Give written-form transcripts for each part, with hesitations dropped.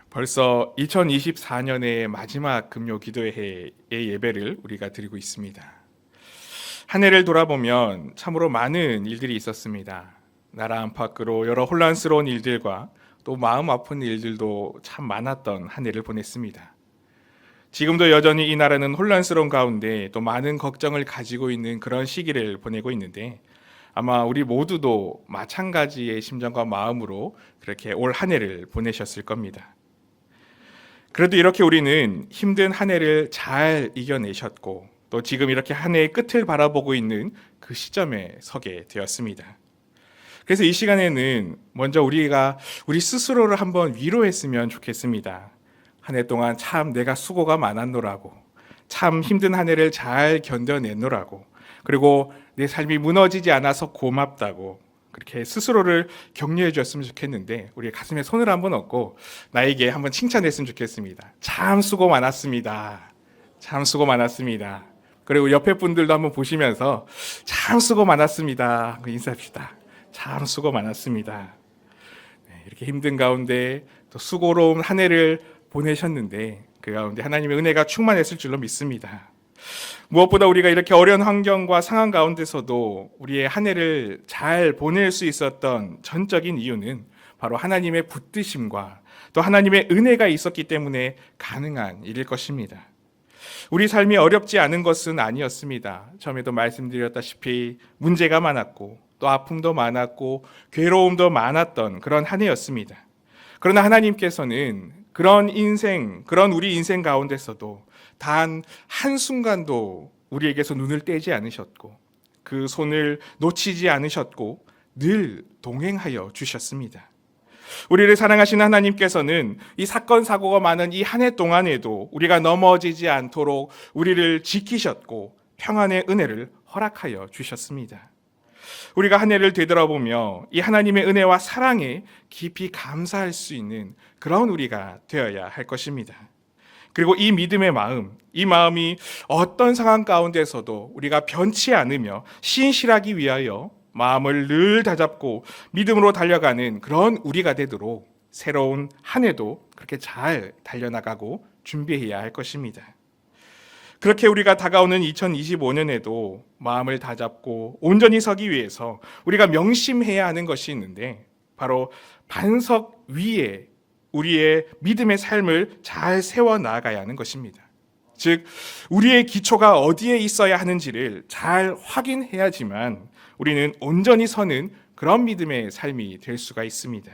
벌써 2024년의 마지막 금요 기도회의 예배를 우리가 드리고 있습니다. 한 해를 돌아보면 참으로 많은 일들이 있었습니다. 나라 안팎으로 여러 혼란스러운 일들과 또 마음 아픈 일들도 참 많았던 한 해를 보냈습니다. 지금도 여전히 이 나라는 혼란스러운 가운데 또 많은 걱정을 가지고 있는 그런 시기를 보내고 있는데, 아마 우리 모두도 마찬가지의 심정과 마음으로 그렇게 올 한 해를 보내셨을 겁니다. 그래도 이렇게 우리는 힘든 한 해를 잘 이겨내셨고, 또 지금 이렇게 한 해의 끝을 바라보고 있는 그 시점에 서게 되었습니다. 그래서 이 시간에는 먼저 우리가 우리 스스로를 한번 위로했으면 좋겠습니다. 한 해 동안 참 내가 수고가 많았노라고, 참 힘든 한 해를 잘 견뎌냈노라고, 그리고 내 삶이 무너지지 않아서 고맙다고, 그렇게 스스로를 격려해 주었으면 좋겠는데, 우리 가슴에 손을 한번 얹고 나에게 한번 칭찬했으면 좋겠습니다. 참 수고 많았습니다. 참 수고 많았습니다. 그리고 옆에 분들도 한번 보시면서 참 수고 많았습니다. 인사합시다. 참 수고 많았습니다. 이렇게 힘든 가운데 또 수고로운 한 해를 보내셨는데, 그 가운데 하나님의 은혜가 충만했을 줄로 믿습니다. 무엇보다 우리가 이렇게 어려운 환경과 상황 가운데서도 우리의 한 해를 잘 보낼 수 있었던 전적인 이유는 바로 하나님의 붙드심과 또 하나님의 은혜가 있었기 때문에 가능한 일일 것입니다. 우리 삶이 어렵지 않은 것은 아니었습니다. 처음에도 말씀드렸다시피 문제가 많았고 또 아픔도 많았고 괴로움도 많았던 그런 한 해였습니다. 그러나 하나님께서는 그런 우리 인생 가운데서도 단 한순간도 우리에게서 눈을 떼지 않으셨고, 그 손을 놓치지 않으셨고 늘 동행하여 주셨습니다. 우리를 사랑하시는 하나님께서는 이 사건 사고가 많은 이 한 해 동안에도 우리가 넘어지지 않도록 우리를 지키셨고 평안의 은혜를 허락하여 주셨습니다. 우리가 한 해를 되돌아보며 이 하나님의 은혜와 사랑에 깊이 감사할 수 있는 그런 우리가 되어야 할 것입니다. 그리고 이 믿음의 마음, 이 마음이 어떤 상황 가운데서도 우리가 변치 않으며 신실하기 위하여 마음을 늘 다잡고 믿음으로 달려가는 그런 우리가 되도록 새로운 한 해도 그렇게 잘 달려나가고 준비해야 할 것입니다. 그렇게 우리가 다가오는 2025년에도 마음을 다잡고 온전히 서기 위해서 우리가 명심해야 하는 것이 있는데, 바로 반석 위에 우리의 믿음의 삶을 잘 세워 나가야 하는 것입니다. 즉, 우리의 기초가 어디에 있어야 하는지를 잘 확인해야지만 우리는 온전히 서는 그런 믿음의 삶이 될 수가 있습니다.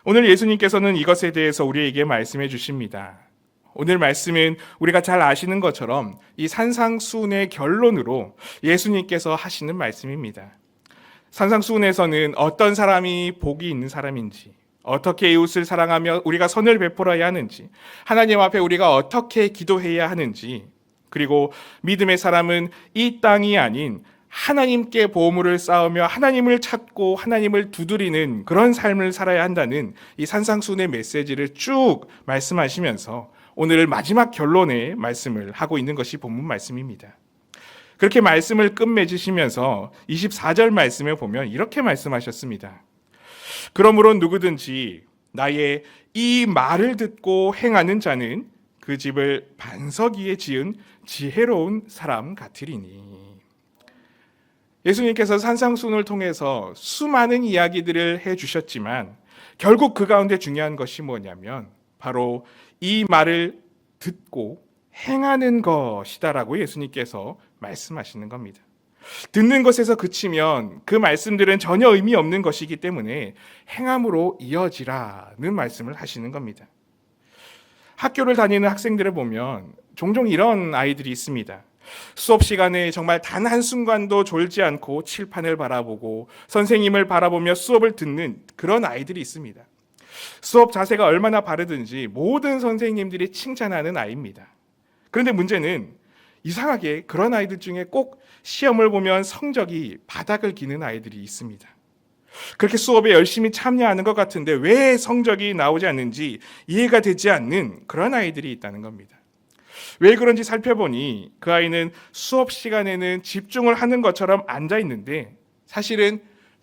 오늘 예수님께서는 이것에 대해서 우리에게 말씀해 주십니다. 오늘 말씀은 우리가 잘 아시는 것처럼 이 산상수훈의 결론으로 예수님께서 하시는 말씀입니다. 산상수훈에서는 어떤 사람이 복이 있는 사람인지, 어떻게 이웃을 사랑하며 우리가 선을 베풀어야 하는지, 하나님 앞에 우리가 어떻게 기도해야 하는지, 그리고 믿음의 사람은 이 땅이 아닌 하나님께 보물을 쌓으며 하나님을 찾고 하나님을 두드리는 그런 삶을 살아야 한다는 이 산상수훈의 메시지를 쭉 말씀하시면서 오늘 마지막 결론의 말씀을 하고 있는 것이 본문 말씀입니다. 그렇게 말씀을 끝맺으시면서 24절 말씀에 보면 이렇게 말씀하셨습니다. 그러므로 누구든지 나의 이 말을 듣고 행하는 자는 그 집을 반석 위에 지은 지혜로운 사람 같으리니. 예수님께서 산상수훈을 통해서 수많은 이야기들을 해주셨지만 결국 그 가운데 중요한 것이 뭐냐면 바로 이 말을 듣고 행하는 것이다라고 예수님께서 말씀하시는 겁니다. 듣는 것에서 그치면 그 말씀들은 전혀 의미 없는 것이기 때문에 행함으로 이어지라는 말씀을 하시는 겁니다. 학교를 다니는 학생들을 보면 종종 이런 아이들이 있습니다. 수업 시간에 정말 단 한순간도 졸지 않고 칠판을 바라보고 선생님을 바라보며 수업을 듣는 그런 아이들이 있습니다. 수업 자세가 얼마나 바르든지 모든 선생님들이 칭찬하는 아이입니다. 그런데 문제는 이상하게 그런 아이들 중에 꼭 시험을 보면 성적이 바닥을 기는 아이들이 있습니다. 그렇게 수업에 열심히 참여하는 것 같은데 왜 성적이 나오지 않는지 이해가 되지 않는 그런 아이들이 있다는 겁니다. 왜 그런지 살펴보니 그 아이는 수업 시간에는 집중을 하는 것처럼 앉아 있는데 사실은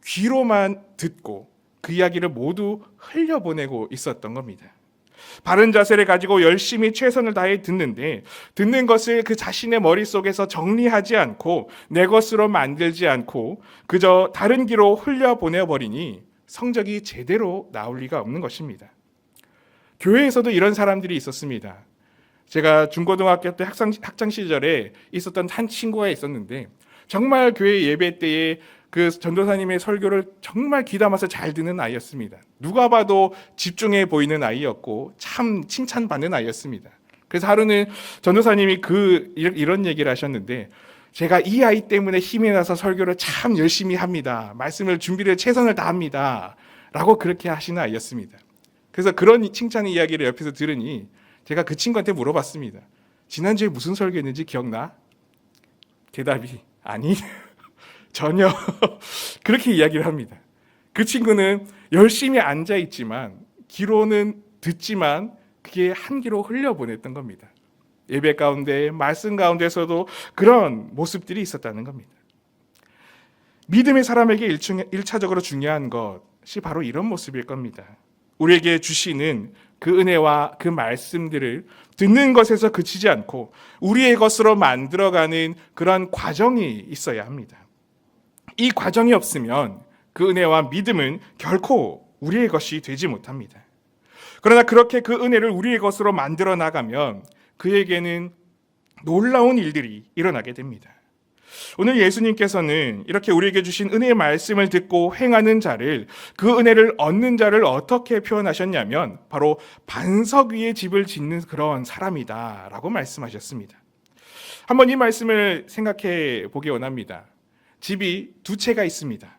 귀로만 듣고 그 이야기를 모두 흘려보내고 있었던 겁니다. 바른 자세를 가지고 열심히 최선을 다해 듣는데 듣는 것을 그 자신의 머릿속에서 정리하지 않고 내 것으로 만들지 않고 그저 다른 길로 흘려보내버리니 성적이 제대로 나올 리가 없는 것입니다. 교회에서도 이런 사람들이 있었습니다. 제가 중고등학교 때 학창 시절에 있었던 한 친구가 있었는데 정말 교회 예배 때에 그 전도사님의 설교를 정말 귀담아서 잘 듣는 아이였습니다. 누가 봐도 집중해 보이는 아이였고 참 칭찬받는 아이였습니다. 그래서 하루는 전도사님이 이런 얘기를 하셨는데 제가 이 아이 때문에 힘이 나서 설교를 참 열심히 합니다. 말씀을 준비를 최선을 다합니다. 라고 그렇게 하시는 아이였습니다. 그래서 그런 칭찬 이야기를 옆에서 들으니 제가 그 친구한테 물어봤습니다. 지난주에 무슨 설교했는지 기억나? 대답이 아니 전혀 그렇게 이야기를 합니다. 그 친구는 열심히 앉아 있지만 귀로는 듣지만 그게 한 귀로 흘려보냈던 겁니다. 예배 가운데 말씀 가운데서도 그런 모습들이 있었다는 겁니다. 믿음의 사람에게 1차적으로 중요한 것이 바로 이런 모습일 겁니다. 우리에게 주시는 그 은혜와 그 말씀들을 듣는 것에서 그치지 않고 우리의 것으로 만들어가는 그런 과정이 있어야 합니다. 이 과정이 없으면 그 은혜와 믿음은 결코 우리의 것이 되지 못합니다. 그러나 그렇게 그 은혜를 우리의 것으로 만들어 나가면 그에게는 놀라운 일들이 일어나게 됩니다. 오늘 예수님께서는 이렇게 우리에게 주신 은혜의 말씀을 듣고 행하는 자를, 그 은혜를 얻는 자를 어떻게 표현하셨냐면 바로 반석 위에 집을 짓는 그런 사람이다 라고 말씀하셨습니다. 한번 이 말씀을 생각해 보기 원합니다. 집이 두 채가 있습니다.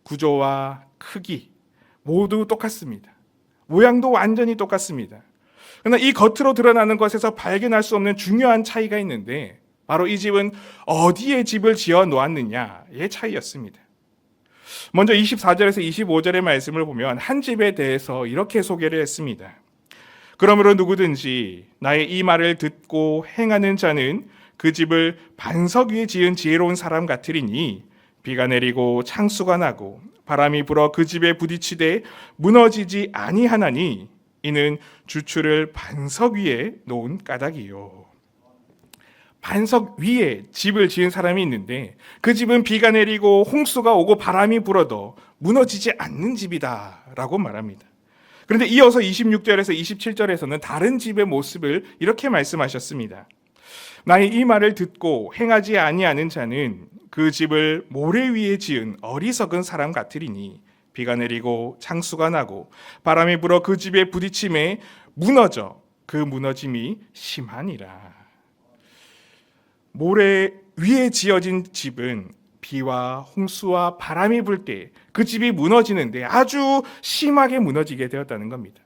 구조와 크기 모두 똑같습니다. 모양도 완전히 똑같습니다. 그러나 이 겉으로 드러나는 것에서 발견할 수 없는 중요한 차이가 있는데 바로 이 집은 어디에 집을 지어 놓았느냐의 차이였습니다. 먼저 24절에서 25절의 말씀을 보면 한 집에 대해서 이렇게 소개를 했습니다. 그러므로 누구든지 나의 이 말을 듣고 행하는 자는 그 집을 반석 위에 지은 지혜로운 사람 같으리니 비가 내리고 창수가 나고 바람이 불어 그 집에 부딪히되 무너지지 아니하나니 이는 주추를 반석 위에 놓은 까닭이요. 반석 위에 집을 지은 사람이 있는데 그 집은 비가 내리고 홍수가 오고 바람이 불어도 무너지지 않는 집이다 라고 말합니다. 그런데 이어서 26절에서 27절에서는 다른 집의 모습을 이렇게 말씀하셨습니다. 나의 이 말을 듣고 행하지 아니하는 자는 그 집을 모래 위에 지은 어리석은 사람 같으리니 비가 내리고 창수가 나고 바람이 불어 그 집에 부딪힘에 무너져 그 무너짐이 심하니라. 모래 위에 지어진 집은 비와 홍수와 바람이 불 때 그 집이 무너지는데 아주 심하게 무너지게 되었다는 겁니다.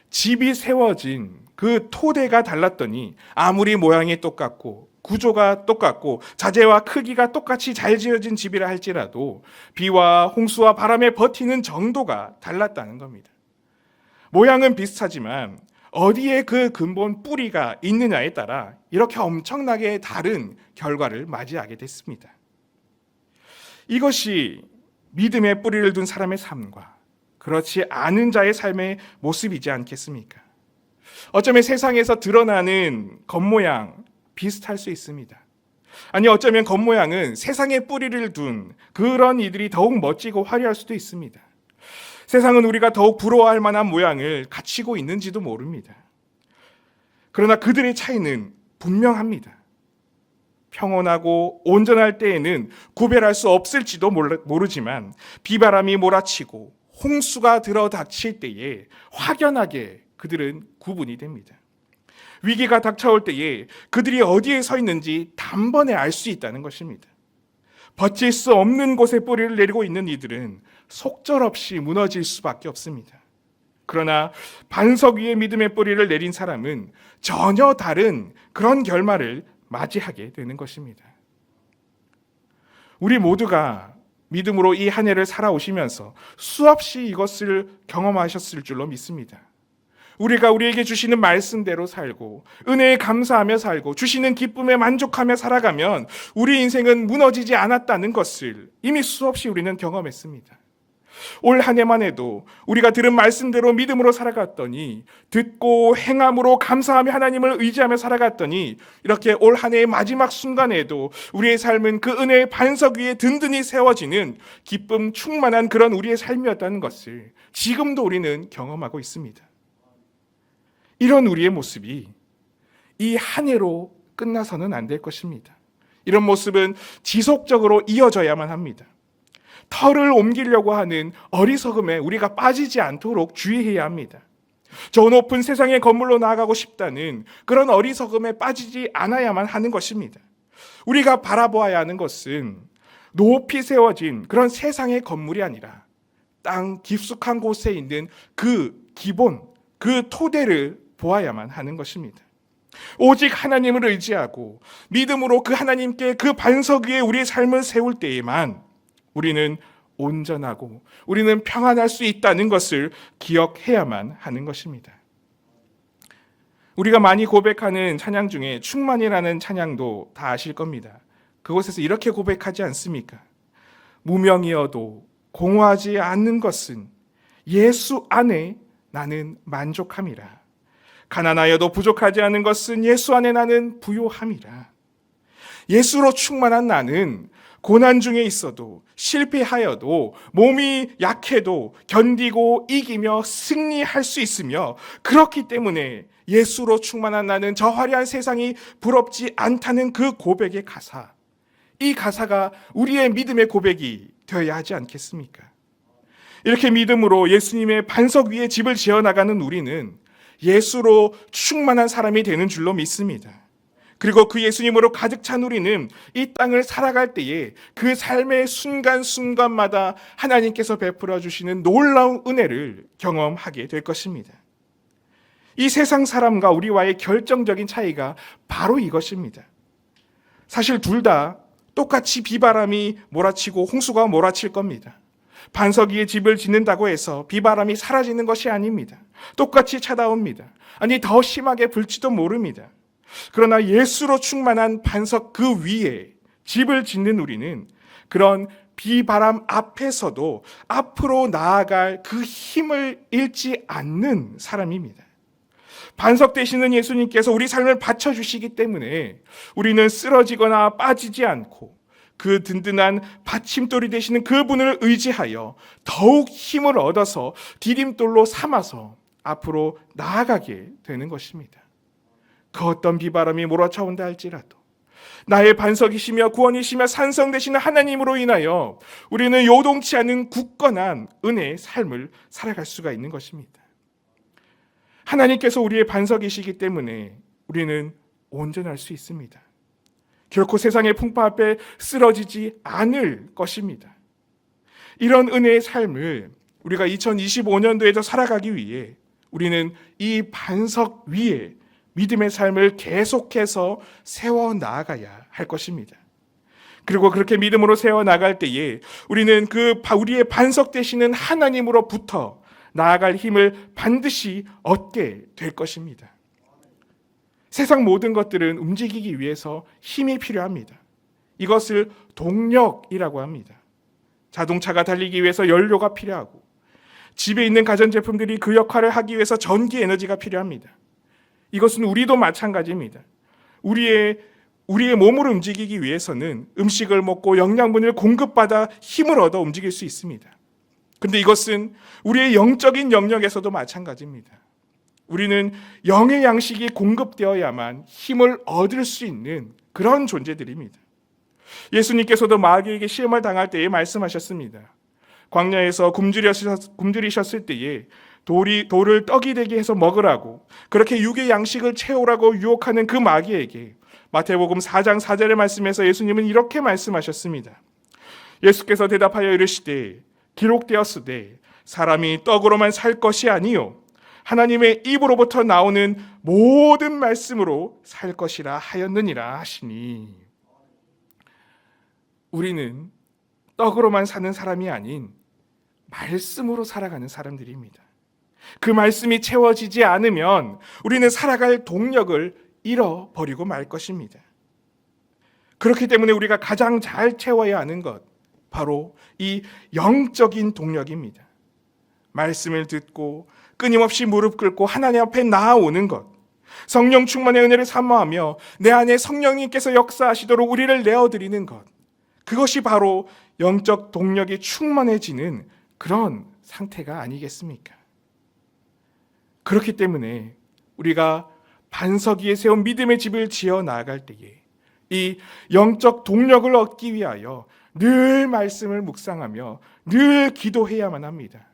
집이 세워진 그 토대가 달랐더니 아무리 모양이 똑같고 구조가 똑같고 자재와 크기가 똑같이 잘 지어진 집이라 할지라도 비와 홍수와 바람에 버티는 정도가 달랐다는 겁니다. 모양은 비슷하지만 어디에 그 근본 뿌리가 있느냐에 따라 이렇게 엄청나게 다른 결과를 맞이하게 됐습니다. 이것이 믿음의 뿌리를 둔 사람의 삶과 그렇지 않은 자의 삶의 모습이지 않겠습니까? 어쩌면 세상에서 드러나는 겉모양 비슷할 수 있습니다. 아니 어쩌면 겉모양은 세상에 뿌리를 둔 그런 이들이 더욱 멋지고 화려할 수도 있습니다. 세상은 우리가 더욱 부러워할 만한 모양을 갖추고 있는지도 모릅니다. 그러나 그들의 차이는 분명합니다. 평온하고 온전할 때에는 구별할 수 없을지도 모르지만 비바람이 몰아치고 홍수가 들어닥칠 때에 확연하게 그들은 구분이 됩니다. 위기가 닥쳐올 때에 그들이 어디에 서 있는지 단번에 알 수 있다는 것입니다. 버틸 수 없는 곳에 뿌리를 내리고 있는 이들은 속절없이 무너질 수밖에 없습니다. 그러나 반석 위에 믿음의 뿌리를 내린 사람은 전혀 다른 그런 결말을 맞이하게 되는 것입니다. 우리 모두가 믿음으로 이 한 해를 살아오시면서 수없이 이것을 경험하셨을 줄로 믿습니다. 우리가 우리에게 주시는 말씀대로 살고 은혜에 감사하며 살고 주시는 기쁨에 만족하며 살아가면 우리 인생은 무너지지 않았다는 것을 이미 수없이 우리는 경험했습니다. 올 한 해만 해도 우리가 들은 말씀대로 믿음으로 살아갔더니, 듣고 행함으로 감사하며 하나님을 의지하며 살아갔더니, 이렇게 올 한 해의 마지막 순간에도 우리의 삶은 그 은혜의 반석 위에 든든히 세워지는 기쁨 충만한 그런 우리의 삶이었다는 것을 지금도 우리는 경험하고 있습니다. 이런 우리의 모습이 이 한 해로 끝나서는 안 될 것입니다. 이런 모습은 지속적으로 이어져야만 합니다. 털을 옮기려고 하는 어리석음에 우리가 빠지지 않도록 주의해야 합니다. 저 높은 세상의 건물로 나아가고 싶다는 그런 어리석음에 빠지지 않아야만 하는 것입니다. 우리가 바라보아야 하는 것은 높이 세워진 그런 세상의 건물이 아니라 땅 깊숙한 곳에 있는 그 기본, 그 토대를 보아야만 하는 것입니다. 오직 하나님을 의지하고 믿음으로 그 하나님께 그 반석 위에 우리의 삶을 세울 때에만 우리는 온전하고 우리는 평안할 수 있다는 것을 기억해야만 하는 것입니다. 우리가 많이 고백하는 찬양 중에 충만이라는 찬양도 다 아실 겁니다. 그곳에서 이렇게 고백하지 않습니까? 무명이어도 공허하지 않는 것은 예수 안에 나는 만족함이라. 가난하여도 부족하지 않은 것은 예수 안에 나는 부요함이라. 예수로 충만한 나는 고난 중에 있어도 실패하여도 몸이 약해도 견디고 이기며 승리할 수 있으며, 그렇기 때문에 예수로 충만한 나는 저 화려한 세상이 부럽지 않다는 그 고백의 가사, 이 가사가 우리의 믿음의 고백이 되어야 하지 않겠습니까? 이렇게 믿음으로 예수님의 반석 위에 집을 지어나가는 우리는 예수로 충만한 사람이 되는 줄로 믿습니다. 그리고 그 예수님으로 가득 찬 우리는 이 땅을 살아갈 때에 그 삶의 순간순간마다 하나님께서 베풀어 주시는 놀라운 은혜를 경험하게 될 것입니다. 이 세상 사람과 우리와의 결정적인 차이가 바로 이것입니다. 사실 둘 다 똑같이 비바람이 몰아치고 홍수가 몰아칠 겁니다. 반석 위에 집을 짓는다고 해서 비바람이 사라지는 것이 아닙니다. 똑같이 찾아옵니다. 아니, 더 심하게 불지도 모릅니다. 그러나 예수로 충만한 반석 그 위에 집을 짓는 우리는 그런 비바람 앞에서도 앞으로 나아갈 그 힘을 잃지 않는 사람입니다. 반석 되시는 예수님께서 우리 삶을 받쳐주시기 때문에 우리는 쓰러지거나 빠지지 않고 그 든든한 받침돌이 되시는 그분을 의지하여 더욱 힘을 얻어서 디딤돌로 삼아서 앞으로 나아가게 되는 것입니다. 그 어떤 비바람이 몰아쳐온다 할지라도 나의 반석이시며 구원이시며 산성 되시는 하나님으로 인하여 우리는 요동치 않은 굳건한 은혜의 삶을 살아갈 수가 있는 것입니다. 하나님께서 우리의 반석이시기 때문에 우리는 온전할 수 있습니다. 결코 세상의 풍파 앞에 쓰러지지 않을 것입니다. 이런 은혜의 삶을 우리가 2025년도에도 살아가기 위해 우리는 이 반석 위에 믿음의 삶을 계속해서 세워나가야 할 것입니다. 그리고 그렇게 믿음으로 세워나갈 때에 우리는 우리의 반석 되시는 하나님으로부터 나아갈 힘을 반드시 얻게 될 것입니다. 세상 모든 것들은 움직이기 위해서 힘이 필요합니다. 이것을 동력이라고 합니다. 자동차가 달리기 위해서 연료가 필요하고, 집에 있는 가전제품들이 그 역할을 하기 위해서 전기 에너지가 필요합니다. 이것은 우리도 마찬가지입니다. 우리의 몸을 움직이기 위해서는 음식을 먹고 영양분을 공급받아 힘을 얻어 움직일 수 있습니다. 그런데 이것은 우리의 영적인 영역에서도 마찬가지입니다. 우리는 영의 양식이 공급되어야만 힘을 얻을 수 있는 그런 존재들입니다. 예수님께서도 마귀에게 시험을 당할 때에 말씀하셨습니다. 광야에서 굶주리셨을 때에 돌을 떡이 되게 해서 먹으라고, 그렇게 육의 양식을 채우라고 유혹하는 그 마귀에게 마태복음 4장 4절의 말씀에서 예수님은 이렇게 말씀하셨습니다. 예수께서 대답하여 이르시되 기록되었으되 사람이 떡으로만 살 것이 아니요 하나님의 입으로부터 나오는 모든 말씀으로 살 것이라 하였느니라 하시니, 우리는 떡으로만 사는 사람이 아닌 말씀으로 살아가는 사람들입니다. 그 말씀이 채워지지 않으면 우리는 살아갈 동력을 잃어버리고 말 것입니다. 그렇기 때문에 우리가 가장 잘 채워야 하는 것, 바로 이 영적인 동력입니다. 말씀을 듣고 끊임없이 무릎 꿇고 하나님 앞에 나아오는 것, 성령 충만의 은혜를 사모하며 내 안에 성령님께서 역사하시도록 우리를 내어드리는 것, 그것이 바로 영적 동력이 충만해지는 그런 상태가 아니겠습니까? 그렇기 때문에 우리가 반석 위에 세운 믿음의 집을 지어 나아갈 때에 이 영적 동력을 얻기 위하여 늘 말씀을 묵상하며 늘 기도해야만 합니다.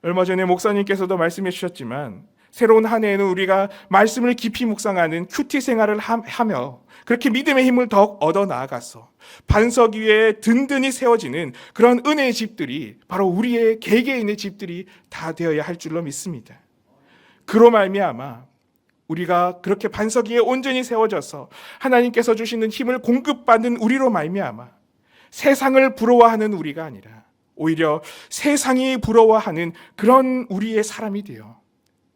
얼마 전에 목사님께서도 말씀해 주셨지만 새로운 한 해에는 우리가 말씀을 깊이 묵상하는 큐티 생활을 하며 그렇게 믿음의 힘을 더욱 얻어 나아가서 반석 위에 든든히 세워지는 그런 은혜의 집들이 바로 우리의 개개인의 집들이 다 되어야 할 줄로 믿습니다. 그로 말미암아 우리가 그렇게 반석 위에 온전히 세워져서 하나님께서 주시는 힘을 공급받는 우리로 말미암아 세상을 부러워하는 우리가 아니라 오히려 세상이 부러워하는 그런 우리의 사람이 되어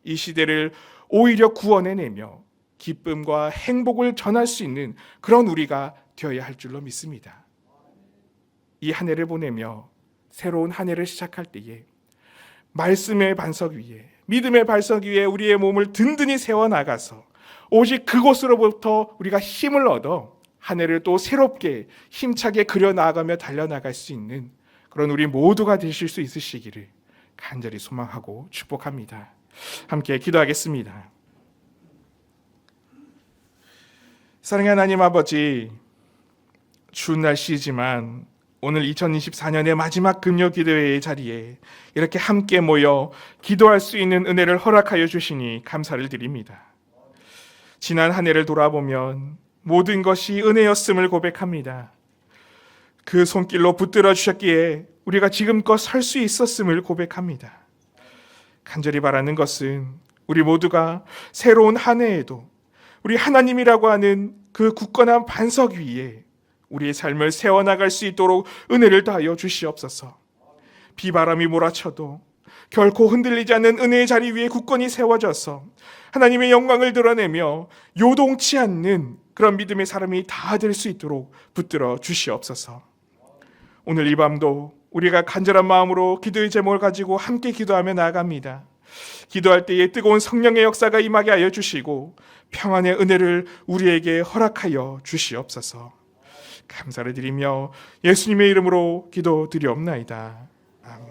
이 시대를 오히려 구원해내며 기쁨과 행복을 전할 수 있는 그런 우리가 되어야 할 줄로 믿습니다. 이 한 해를 보내며 새로운 한 해를 시작할 때에 말씀의 반석 위에 믿음의 반석 위에 우리의 몸을 든든히 세워나가서 오직 그곳으로부터 우리가 힘을 얻어 한 해를 또 새롭게 힘차게 그려나가며 달려나갈 수 있는 그런 우리 모두가 되실 수 있으시기를 간절히 소망하고 축복합니다. 함께 기도하겠습니다. 사랑하는 하나님 아버지, 추운 날씨지만 오늘 2024년의 마지막 금요 기도회의 자리에 이렇게 함께 모여 기도할 수 있는 은혜를 허락하여 주시니 감사를 드립니다. 지난 한 해를 돌아보면 모든 것이 은혜였음을 고백합니다. 그 손길로 붙들어 주셨기에 우리가 지금껏 설 수 있었음을 고백합니다. 간절히 바라는 것은 우리 모두가 새로운 한 해에도 우리 하나님이라고 하는 그 굳건한 반석 위에 우리의 삶을 세워나갈 수 있도록 은혜를 다하여 주시옵소서. 비바람이 몰아쳐도 결코 흔들리지 않는 은혜의 자리 위에 굳건히 세워져서 하나님의 영광을 드러내며 요동치 않는 그런 믿음의 사람이 다 될 수 있도록 붙들어 주시옵소서. 오늘 이 밤도 우리가 간절한 마음으로 기도의 제목을 가지고 함께 기도하며 나아갑니다. 기도할 때에 뜨거운 성령의 역사가 임하게 하여 주시고 평안의 은혜를 우리에게 허락하여 주시옵소서. 감사를 드리며 예수님의 이름으로 기도드리옵나이다. 아멘.